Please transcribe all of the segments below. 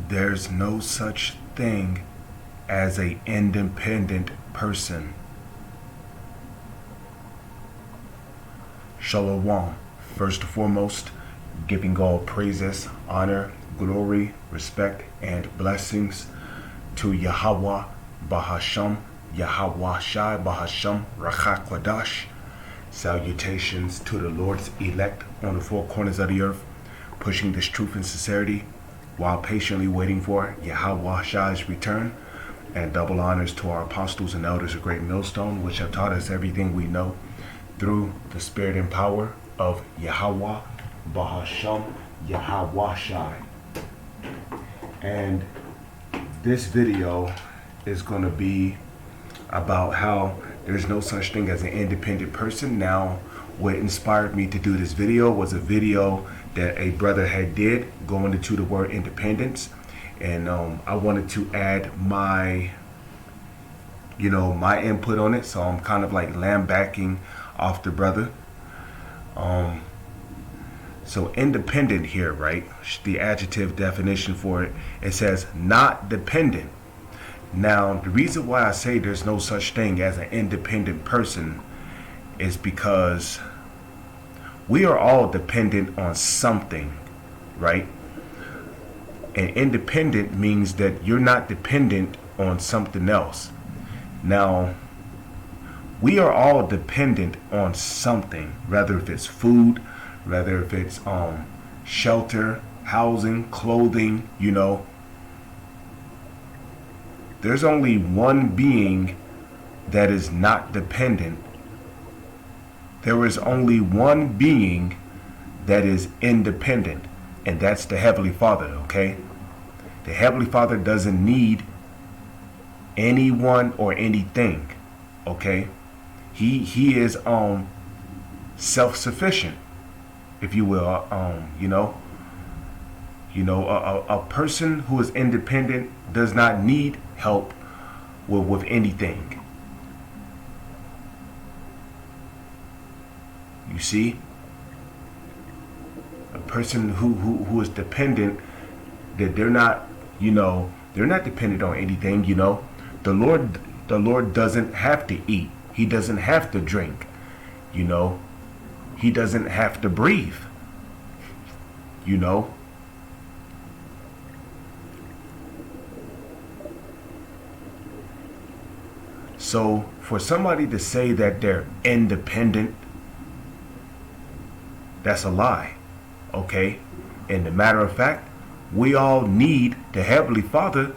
There's no such thing as an independent person. Shalom. First and foremost, giving all praises, honor, glory, respect, and blessings to Yahweh, Bahasham, Yahweh Shai, Bahasham, Rachak Kwadash. Salutations to the Lord's elect on the four corners of the earth, pushing this truth and sincerity while patiently waiting for Yahweh Shai's return. And double honors to our apostles and elders of Great Millstone, which have taught us everything we know through the spirit and power of Yahweh, Bahasham, Yahweh Shai. And this video is going to be about how there's no such thing as an independent person. Now, what inspired me to do this video was a video that a brother had did going into the word independence. And I wanted to add my input on it. So I'm kind of like lambacking off the brother. So independent here, right? The adjective definition for it, it says not dependent. Now, the reason why I say there's no such thing as an independent person is because we are all dependent on something, right? And independent means that you're not dependent on something else. Now, we are all dependent on something, whether if it's food, whether if it's shelter, housing, clothing, There's only one being that is not dependent. There is only one being that is independent, and that's the Heavenly Father, okay? The Heavenly Father doesn't need anyone or anything, okay? He is self-sufficient, if you will. A person who is independent does not need help with anything. You see, a person who is dependent, that they're not dependent on anything. The Lord doesn't have to eat. He doesn't have to drink. He doesn't have to breathe. So for somebody to say that they're independent, that's a lie, okay? And the matter of fact, we all need the Heavenly Father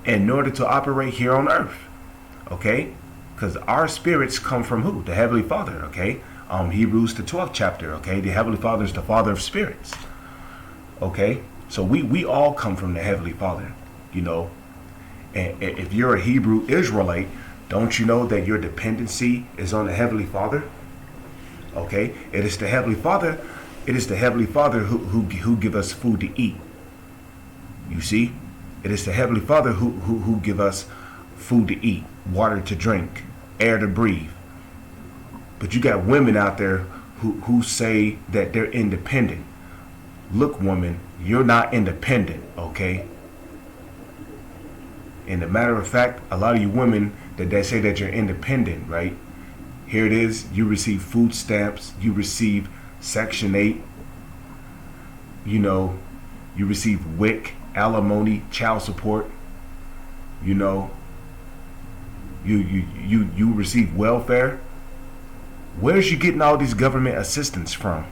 in order to operate here on earth, okay? Because our spirits come from who? The Heavenly Father, okay? Hebrews the 12th chapter, okay? The Heavenly Father is the Father of spirits, okay? So we all come from the Heavenly Father, And if you're a Hebrew Israelite, don't you know that your dependency is on the Heavenly Father? Okay, it is the Heavenly Father. It is the Heavenly Father who give us food to eat. You see, it is the Heavenly Father who give us food to eat, water to drink, air to breathe. But you got women out there who say that they're independent. Look, woman, you're not independent, okay? And the matter of fact, a lot of you women that say that you're independent, right? Here it is. You receive food stamps. You receive Section 8. You receive WIC, alimony, child support. You receive welfare. Where's you getting all these government assistance from?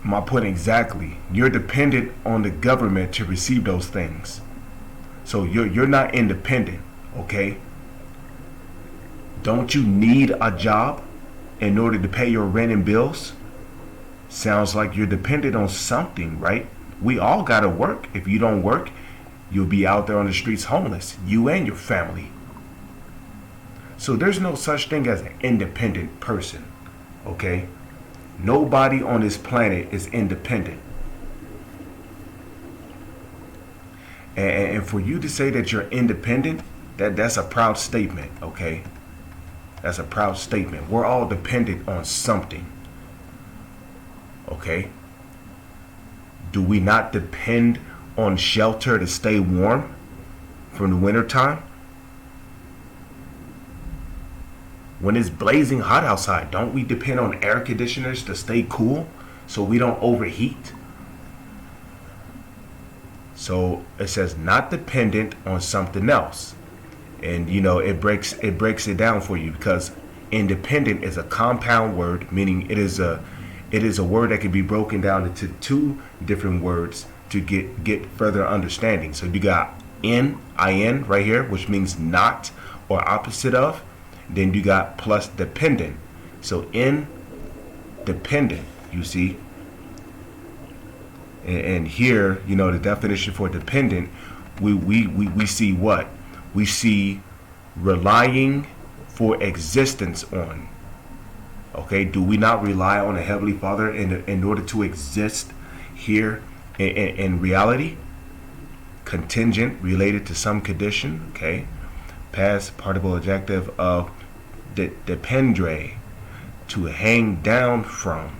My point exactly. You're dependent on the government to receive those things. So you're not independent, okay? Don't you need a job in order to pay your rent and bills? Sounds like you're dependent on something, right? We all gotta work. If you don't work, you'll be out there on the streets homeless, you and your family. So there's no such thing as an independent person, okay? Nobody on this planet is independent. And for you to say that you're independent, that's a proud statement, okay? That's a proud statement. We're all dependent on something, okay? Do we not depend on shelter to stay warm from the winter time? When it's blazing hot outside, don't we depend on air conditioners to stay cool so we don't overheat? So it says not dependent on something else. And it breaks it down for you, because independent is a compound word, meaning it is a word that can be broken down into two different words to get further understanding. So you got in right here, which means not or opposite of. Then you got plus dependent. So independent, you see. And here, the definition for dependent, we see what? We see relying for existence on. Okay, do we not rely on the Heavenly Father in order to exist here in reality? Contingent, related to some condition. Okay, past participle adjective of dependre, to hang down from.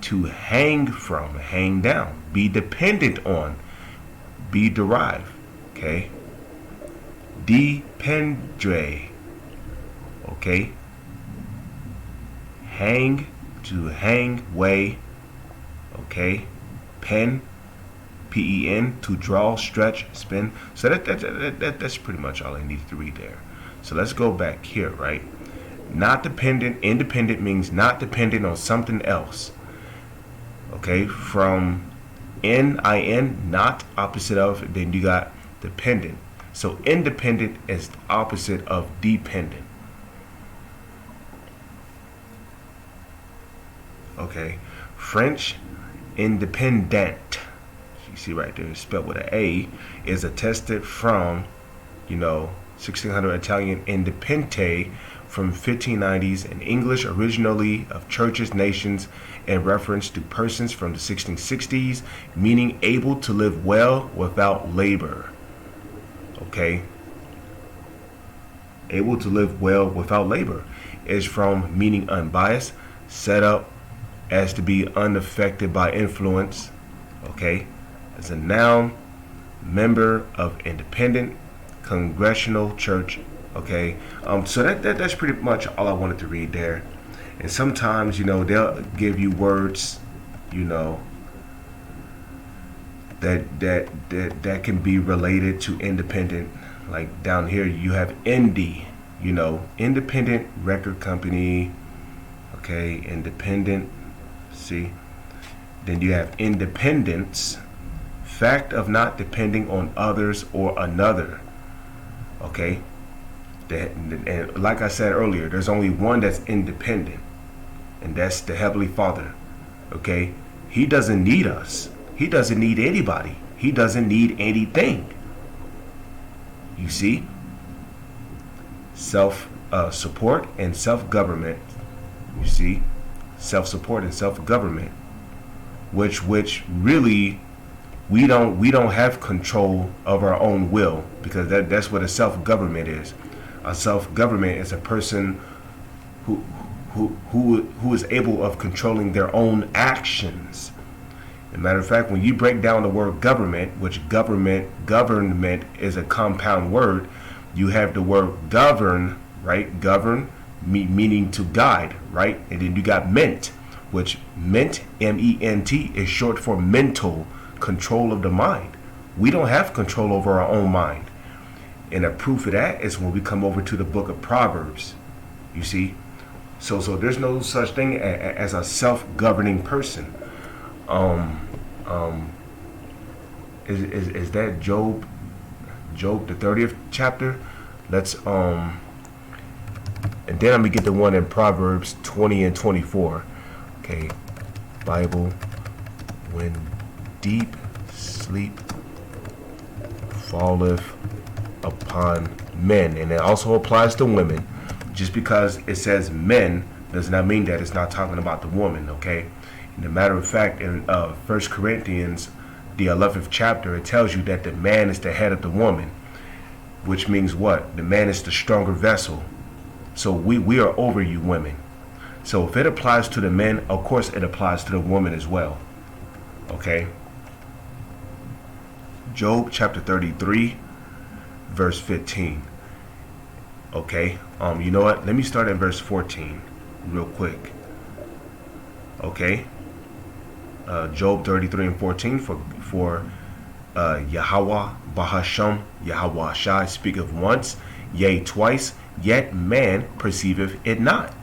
To hang from, hang down. Be dependent on, be derived. Okay, dependre. Okay, hang, to hang, weigh. Okay, pen, pen, to draw, stretch, spin. So that's pretty much all I needed to read there. So let's go back here, right? Not dependent, independent means not dependent on something else. Okay, from nin, not, opposite of, then you got dependent. So independent is the opposite of dependent. Okay, French independent, you see right there, spelled with an A, is attested from, 1600. Italian independente from 1590s, and English originally of churches, nations, in reference to persons from the 1660s, meaning able to live well without labor. Okay, able to live well without labor is from meaning unbiased, set up as to be unaffected by influence. Okay, as a noun, member of independent congregational church. Okay, so that's pretty much all I wanted to read there. And sometimes, they'll give you words, that can be related to independent. Like down here, you have indie, independent record company. Okay, independent. See, then you have independence, fact of not depending on others or another. Okay. And like I said earlier, there's only one that's independent, and that's the Heavenly Father. Okay, He doesn't need us. He doesn't need anybody. He doesn't need anything. You see, self-support and self-government. You see, self-support and self-government, which really we don't have control of our own will, because that's what a self-government is. A self-government is a person who is able of controlling their own actions. As a matter of fact, when you break down the word government, which government is a compound word, you have the word govern, right? Govern, meaning to guide, right? And then you got ment, which ment, M-E-N-T, is short for mental control of the mind. We don't have control over our own mind. And a proof of that is when we come over to the book of Proverbs. You see? So there's no such thing as a self-governing person. Is that Job the 30th chapter? Let's and then I'm gonna get the one in Proverbs 20 and 24. Okay, Bible. When deep sleep falleth upon men, and it also applies to women. Just because it says men does not mean that it's not talking about the woman. Okay, and a matter of fact, in 1 Corinthians the 11th chapter, it tells you that the man is the head of the woman, which means what? The man is the stronger vessel. So we are over you women. So if it applies to the men, of course it applies to the woman as well. Okay, Job chapter 33, verse 15. Okay, you know what? Let me start at verse 14 real quick. Okay, Job 33 and 14 for Yahweh Bahasham Yahweh Shai speaketh once, yea twice, yet man perceiveth it not.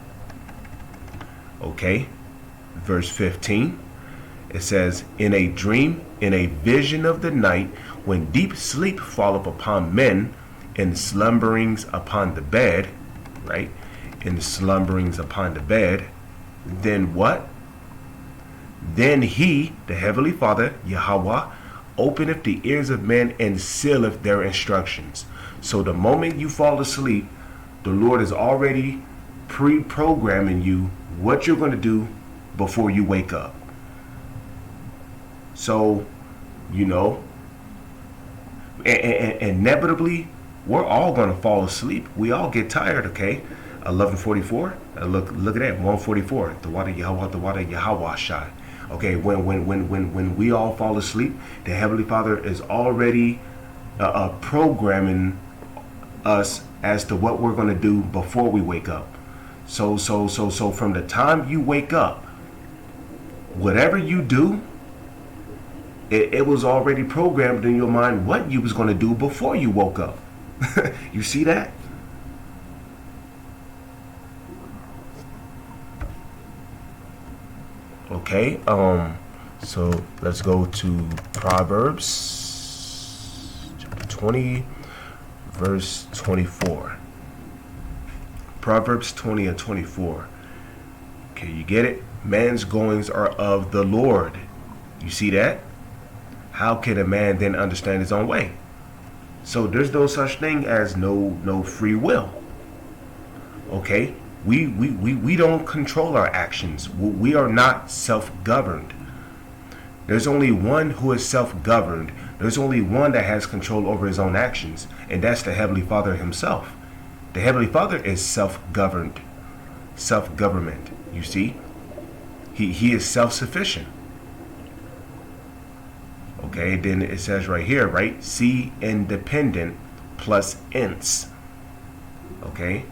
Okay, verse 15, it says, in a dream, in a vision of the night, when deep sleep falleth upon men, in slumberings upon the bed, right? In the slumberings upon the bed, then what? Then he, the Heavenly Father, Yahweh, openeth the ears of men and sealeth their instructions. So the moment you fall asleep, the Lord is already pre-programming you what you're going to do before you wake up. So, you know, inevitably, we're all going to fall asleep. We all get tired, okay? 11:44. Look at that, 144. The water Yahweh Shai. Okay, when we all fall asleep, the Heavenly Father is already programming us as to what we're going to do before we wake up. So from the time you wake up, whatever you do, it was already programmed in your mind what you was going to do before you woke up. You see that? Okay, so let's go to Proverbs chapter 20, verse 24. Proverbs 20 and 24. Okay, you get it? Man's goings are of the Lord. You see that? How can a man then understand his own way? So there's no such thing as no free will. Okay? We don't control our actions. We are not self-governed. There's only one who is self-governed. There's only one that has control over his own actions, and that's the Heavenly Father himself. The Heavenly Father is self-governed, self-government. You see? He is self-sufficient. Okay, then it says right here, right? See independent plus ins. Okay?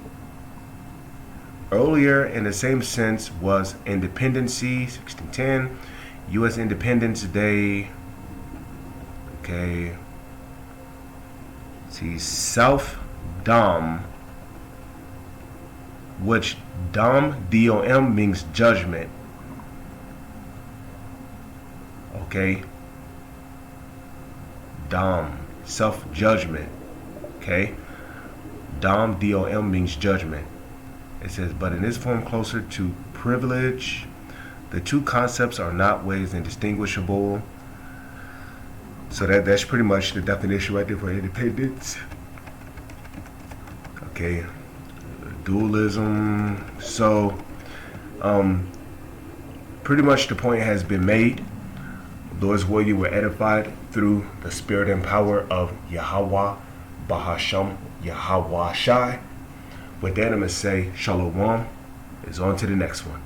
Earlier in the same sense was independency, 1610, U.S. Independence Day. Okay. See, self-dom, which dom, D-O-M, means judgment. Okay. Dom, self-judgment. Okay. Dom, D-O-M, means judgment. It says, but in this form closer to privilege, the two concepts are not ways indistinguishable. So that's pretty much the definition right there for independence. Okay, dualism. So, pretty much the point has been made. Those where you were edified through the spirit and power of Yahweh, Bahasham, Yahweh Shai. With that, I'm going to say, Shalom. Is on to the next one.